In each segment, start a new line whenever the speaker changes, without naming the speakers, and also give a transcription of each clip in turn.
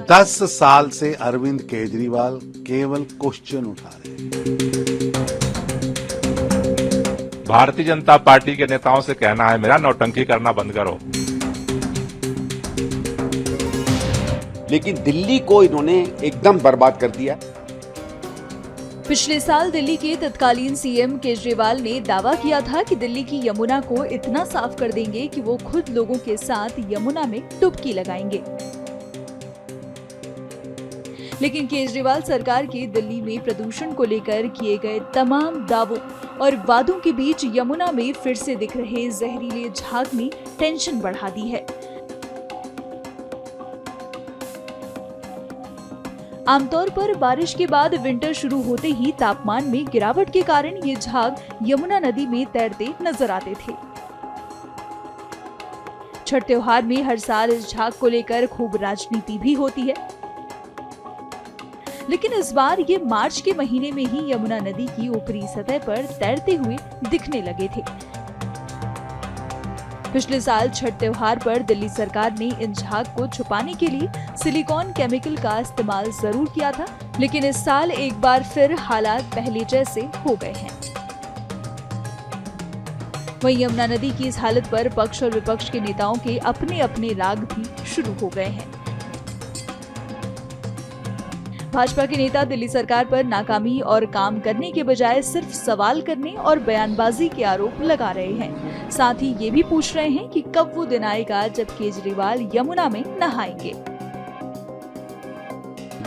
10 साल से अरविंद केजरीवाल केवल क्वेश्चन उठा रहे हैं।
भारतीय जनता पार्टी के नेताओं से कहना है मेरा, नौटंकी करना बंद करो।
लेकिन दिल्ली को इन्होंने एकदम बर्बाद कर दिया।
पिछले साल दिल्ली के तत्कालीन सीएम केजरीवाल ने दावा किया था कि दिल्ली की यमुना को इतना साफ कर देंगे कि वो खुद लोगों के साथ यमुना में डुबकी लगाएंगे। लेकिन केजरीवाल सरकार के दिल्ली में प्रदूषण को लेकर किए गए तमाम दावों और वादों के बीच यमुना में फिर से दिख रहे जहरीले झाग ने टेंशन बढ़ा दी है। आमतौर पर बारिश के बाद विंटर शुरू होते ही तापमान में गिरावट के कारण ये झाग यमुना नदी में तैरते नजर आते थे। छठ त्योहार में हर साल इस झाग को लेकर खूब राजनीति भी होती है, लेकिन इस बार ये मार्च के महीने में ही यमुना नदी की ऊपरी सतह पर तैरते हुए दिखने लगे थे। पिछले साल छठ त्योहार पर दिल्ली सरकार ने इन झाग को छुपाने के लिए सिलिकॉन केमिकल का इस्तेमाल जरूर किया था, लेकिन इस साल एक बार फिर हालात पहले जैसे हो गए हैं। वहीं यमुना नदी की इस हालत पर पक्ष और विपक्ष के नेताओं के अपने अपने राग भी शुरू हो गए हैं। भाजपा के नेता दिल्ली सरकार पर नाकामी और काम करने के बजाय सिर्फ सवाल करने और बयानबाजी के आरोप लगा रहे हैं। साथ ही ये भी पूछ रहे हैं कि कब वो दिन आएगा जब केजरीवाल यमुना में नहाएंगे।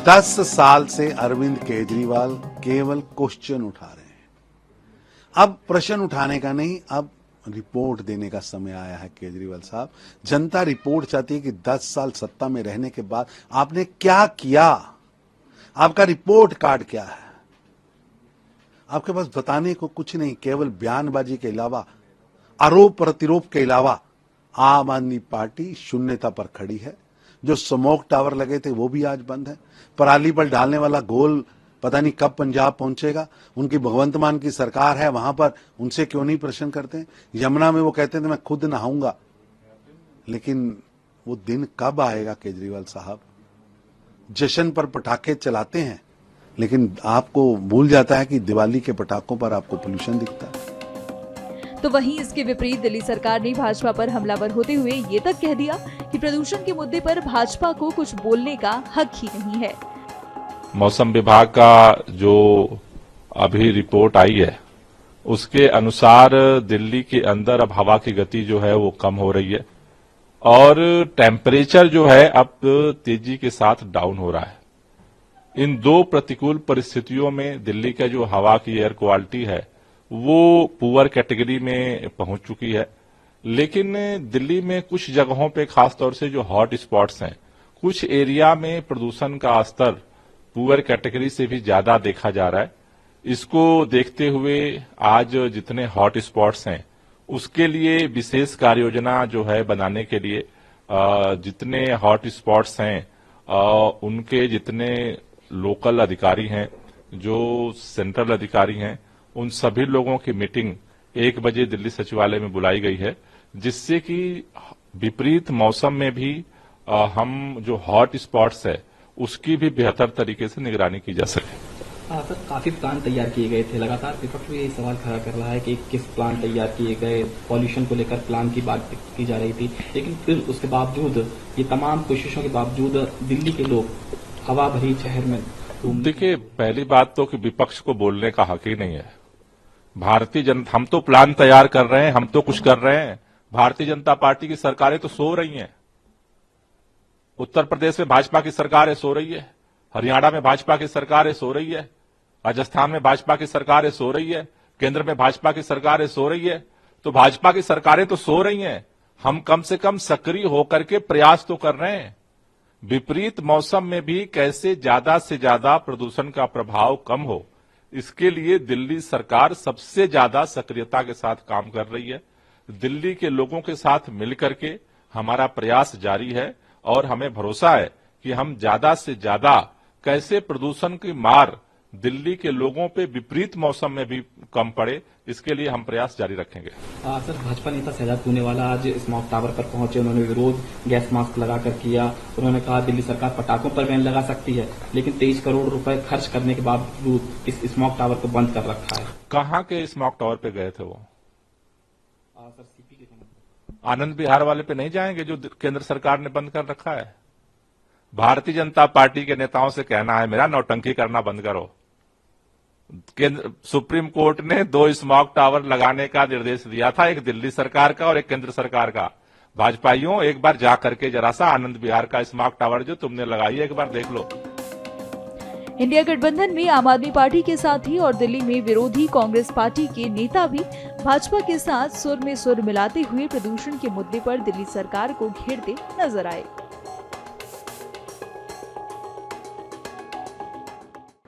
10 साल से अरविंद केजरीवाल केवल क्वेश्चन उठा रहे हैं। अब प्रश्न उठाने का नहीं, अब रिपोर्ट देने का समय आया है। केजरीवाल साहब, जनता रिपोर्ट चाहती है कि 10 साल सत्ता में रहने के बाद आपने क्या किया, आपका रिपोर्ट कार्ड क्या है। आपके पास बताने को कुछ नहीं, केवल बयानबाजी के अलावा, आरोप प्रतिरोप के अलावा आम आदमी पार्टी शून्यता पर खड़ी है। जो स्मोक टावर लगे थे वो भी आज बंद है। पराली पर डालने वाला गोल पता नहीं कब पंजाब पहुंचेगा। उनकी भगवंत मान की सरकार है, वहां पर उनसे क्यों नहीं प्रश्न करते। यमुना में वो कहते थे मैं खुद नहाऊंगा, लेकिन वो दिन कब आएगा केजरीवाल साहब। जश्न पर पटाखे चलाते हैं, लेकिन आपको भूल जाता है कि दिवाली के पटाखों पर आपको पोल्यूशन दिखता है।
तो वहीं इसके विपरीत दिल्ली सरकार ने भाजपा पर हमलावर होते हुए ये तक कह दिया कि प्रदूषण के मुद्दे पर भाजपा को कुछ बोलने का हक ही नहीं है।
मौसम विभाग का जो अभी रिपोर्ट आई है उसके अनुसार दिल्ली के अंदर अब हवा की गति जो है वो कम हो रही है और टेम्परेचर जो है अब तेजी के साथ डाउन हो रहा है। इन दो प्रतिकूल परिस्थितियों में दिल्ली का जो हवा की एयर क्वालिटी है वो पुअर कैटेगरी में पहुंच चुकी है। लेकिन दिल्ली में कुछ जगहों पे, खासतौर से जो हॉट स्पॉट्स हैं, कुछ एरिया में प्रदूषण का स्तर पुअर कैटेगरी से भी ज्यादा देखा जा रहा है। इसको देखते हुए आज जितने हॉट स्पॉट्स हैं उसके लिए विशेष कार्य योजना जो है बनाने के लिए जितने हॉट स्पॉट्स हैं उनके जितने लोकल अधिकारी हैं, जो सेंट्रल अधिकारी हैं, उन सभी लोगों की मीटिंग 1 बजे दिल्ली सचिवालय में बुलाई गई है, जिससे कि विपरीत मौसम में भी हम जो हॉट स्पॉट्स है उसकी भी बेहतर तरीके से निगरानी की जा सके।
सर, काफी प्लान तैयार किए गए थे। लगातार विपक्ष भी यही सवाल खड़ा कर रहा है कि किस प्लान तैयार किए गए, पॉल्यूशन को लेकर प्लान की बात की जा रही थी, लेकिन फिर उसके बावजूद, ये तमाम कोशिशों के बावजूद दिल्ली के लोग हवा भरी शहर में।
देखिए, पहली बात तो कि विपक्ष को बोलने का हक ही नहीं है। भारतीय जनता, हम तो प्लान तैयार कर रहे हैं, हम तो कुछ कर रहे हैं। भारतीय जनता पार्टी की सरकारें तो सो रही हैं। उत्तर प्रदेश में भाजपा की सरकार सो रही है, हरियाणा में भाजपा की सरकार सो रही है, राजस्थान में भाजपा की सरकार सो रही है, केंद्र में भाजपा की सरकार सो रही है। तो भाजपा की सरकारें तो सो रही हैं, हम कम से कम सक्रिय होकर के प्रयास तो कर रहे हैं। विपरीत मौसम में भी कैसे ज्यादा से ज्यादा प्रदूषण का प्रभाव कम हो, इसके लिए दिल्ली सरकार सबसे ज्यादा सक्रियता के साथ काम कर रही है। दिल्ली के लोगों के साथ मिलकर के हमारा प्रयास जारी है और हमें भरोसा है कि हम ज्यादा से ज्यादा कैसे प्रदूषण की मार दिल्ली के लोगों पे विपरीत मौसम में भी कम पड़े, इसके लिए हम प्रयास जारी रखेंगे।
सर, भाजपा नेता शहजाद पूनेवाला आज स्मॉग टावर पर पहुंचे। उन्होंने विरोध गैस मास्क लगाकर किया। उन्होंने कहा दिल्ली सरकार पटाखों पर बैन लगा सकती है, लेकिन 23 करोड़ रुपए खर्च करने के बावजूद इस स्मॉग टावर को बंद कर रखा है।
कहाँ के स्मॉग टावर पे गए थे वो?
सर, सीपी के
आनंद विहार वाले पे नहीं जाएंगे जो केंद्र सरकार ने बंद कर रखा है? भारतीय जनता पार्टी के नेताओं से कहना है मेरा, नौटंकी करना बंद करो। केंद्र सुप्रीम कोर्ट ने 2 स्मॉग टावर लगाने का निर्देश दिया था, एक दिल्ली सरकार का और एक केंद्र सरकार का। भाजपाइयों, एक बार जा करके जरा सा आनंद विहार का स्मॉग टावर जो तुमने लगाई, एक बार देख लो।
इंडिया गठबंधन में आम आदमी पार्टी के साथी और दिल्ली में विरोधी कांग्रेस पार्टी के नेता भी भाजपा के साथ सुर में सुर मिलाते हुए प्रदूषण के मुद्दे पर दिल्ली सरकार को घेरते नजर आए।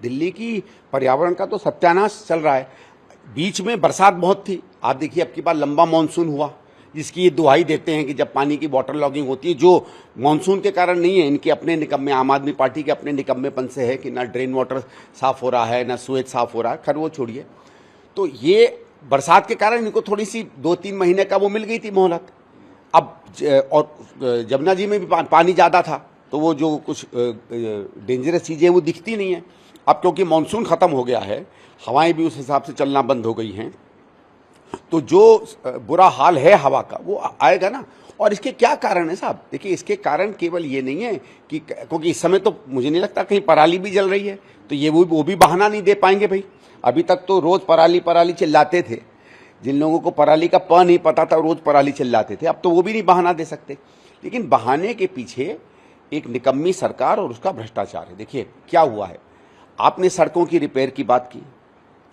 दिल्ली की पर्यावरण का तो सत्यानाश चल रहा है। बीच में बरसात बहुत थी, आप देखिए अब की बार लंबा मानसून हुआ, जिसकी ये दुहाई देते हैं कि जब पानी की वाटर लॉगिंग होती है, जो मानसून के कारण नहीं है, इनके अपने निकम्मे, आम आदमी पार्टी के अपने निकम्मेपन से है कि ना ड्रेन वाटर साफ हो रहा है, ना सुएज साफ हो रहा है। खैर वो छोड़िए, तो ये बरसात के कारण इनको थोड़ी सी 2-3 महीने का वो मिल गई थी मोहलत। अब और जमुना जी में भी पानी ज़्यादा था, तो वो जो कुछ डेंजरस चीज़ें वो दिखती नहीं है। अब क्योंकि मानसून ख़त्म हो गया है, हवाएं भी उस हिसाब से चलना बंद हो गई हैं, तो जो बुरा हाल है हवा का वो आएगा ना। और इसके क्या कारण है साहब? देखिए, इसके कारण केवल ये नहीं है कि क्योंकि इस समय तो मुझे नहीं लगता कहीं पराली भी जल रही है, तो ये वो भी बहाना नहीं दे पाएंगे भाई। अभी तक तो रोज़ पराली पराली चिल्लाते थे, जिन लोगों को पराली का प नहीं पता था रोज़ पराली चिल्लाते थे, अब तो वो भी नहीं बहाना दे सकते। लेकिन बहाने के पीछे एक निकम्मी सरकार और उसका भ्रष्टाचार है। देखिए क्या हुआ है, आपने सड़कों की रिपेयर की बात की,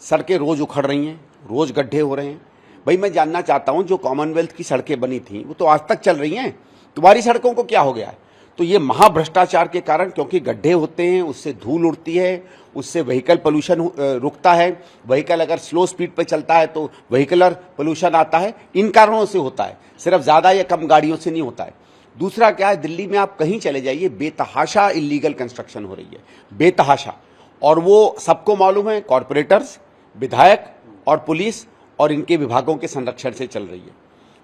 सड़कें रोज़ उखड़ रही हैं, रोज़ गड्ढे हो रहे हैं। भाई मैं जानना चाहता हूं, जो कॉमनवेल्थ की सड़कें बनी थी वो तो आज तक चल रही हैं, तुम्हारी सड़कों को क्या हो गया है? तो ये महाभ्रष्टाचार के कारण, क्योंकि गड्ढे होते हैं, उससे धूल उड़ती है, उससे व्हीकल पोल्यूशन रुकता है। व्हीकल अगर स्लो स्पीड पे चलता है तो व्हीकलर पोल्यूशन आता है, इन कारणों से होता है, सिर्फ ज़्यादा या कम गाड़ियों से नहीं होता है। दूसरा क्या है, दिल्ली में आप कहीं चले जाइए, बेतहाशा इलीगल कंस्ट्रक्शन हो रही है, बेतहाशा। और वो सबको मालूम है, कॉरपोरेटर्स, विधायक और पुलिस और इनके विभागों के संरक्षण से चल रही है।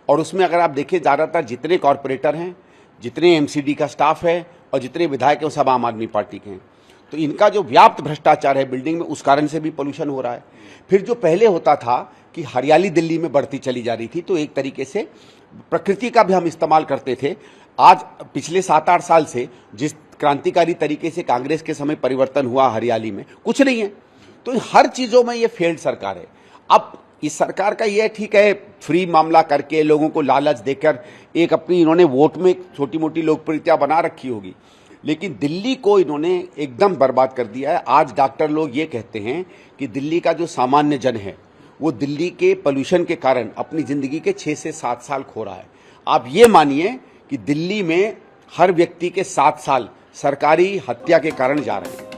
और उसमें अगर आप देखें, ज़्यादातर जितने कॉरपोरेटर हैं, जितने एमसीडी का स्टाफ है और जितने विधायक हैं, वो सब आम आदमी पार्टी के हैं। तो इनका जो व्याप्त भ्रष्टाचार है बिल्डिंग में, उस कारण से भी पोल्यूशन हो रहा है। फिर जो पहले होता था कि हरियाली दिल्ली में बढ़ती चली जा रही थी, तो एक तरीके से प्रकृति का भी हम इस्तेमाल करते थे। आज पिछले 7-8 साल से जिस क्रांतिकारी तरीके से कांग्रेस के समय परिवर्तन हुआ हरियाली में, कुछ नहीं है। तो हर चीज़ों में ये फेल्ड सरकार है। अब इस सरकार का ये ठीक है, फ्री मामला करके लोगों को लालच देकर एक अपनी इन्होंने वोट में छोटी मोटी लोकप्रियता बना रखी होगी, लेकिन दिल्ली को इन्होंने एकदम बर्बाद कर दिया है। आज डॉक्टर लोग ये कहते हैं कि दिल्ली का जो सामान्य जन है वो दिल्ली के पोल्यूशन के कारण अपनी ज़िंदगी के 6 से 7 साल खो रहा है। आप ये मानिए कि दिल्ली में हर व्यक्ति के 7 साल सरकारी हत्या के कारण जा रहे हैं।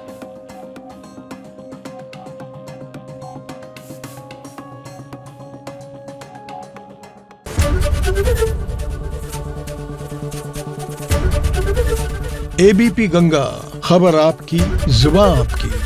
एबीपी गंगा, खबर आपकी, जुबान आपकी।